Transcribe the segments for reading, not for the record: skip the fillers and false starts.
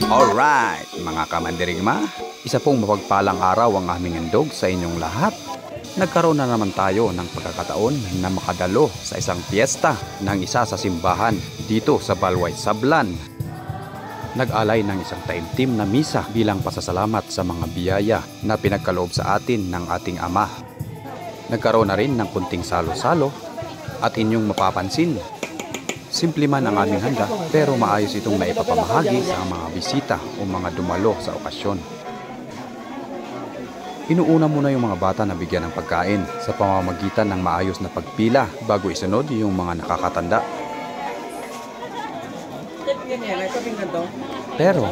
Alright, mga kamandirigma, isa pong mapagpalang araw ang aming handog sa inyong lahat. Nagkaroon na naman tayo ng pagkakataon na makadalo sa isang piyesta ng isa sa simbahan dito sa Balway, Sablan. Nag-alay ng isang taimtim na misa bilang pasasalamat sa mga biyaya na pinagkaloob sa atin ng ating Ama. Nagkaroon na rin ng kunting salo-salo at inyong mapapansin, simple man ang aming handa pero maayos itong naipapamahagi sa mga bisita o mga dumalo sa okasyon. Inuuna muna yung mga bata na bigyan ng pagkain sa pamamagitan ng maayos na pagpila bago isunod yung mga nakakatanda. Pero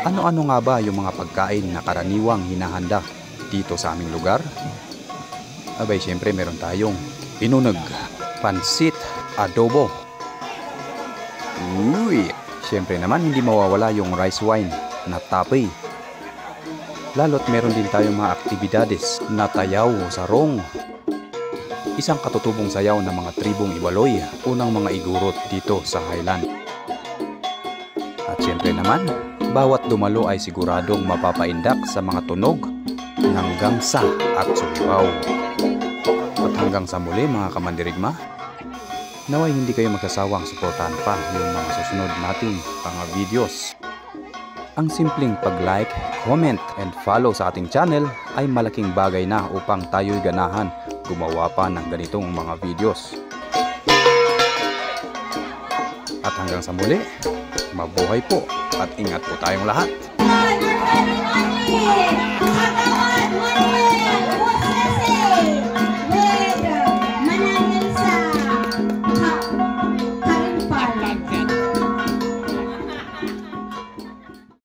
ano-ano nga ba yung mga pagkain na karaniwang hinahanda dito sa aming lugar? Abay, siyempre meron tayong inunog, pansit, adobo. Uy! Siyempre naman hindi mawawala yung rice wine na tapoy. Lalo't meron din tayong mga aktibidades na tayaw o sarong. Isang katutubong sayaw ng mga tribong Ibaloy, unang mga igurot dito sa Highland. At siyempre naman, bawat dumalo ay siguradong mapapaindak sa mga tunog ng gangsa at sulibaw. At hanggang sa muli mga kamandirigma, naway hindi kayo magsasawang suportahan pa yung mga susunod nating mga videos. Ang simpleng pag-like, comment, and follow sa ating channel ay malaking bagay na upang tayo'y ganahan gumawa pa ng ganitong mga videos. At hanggang sa muli, mabuhay po at ingat po tayong lahat.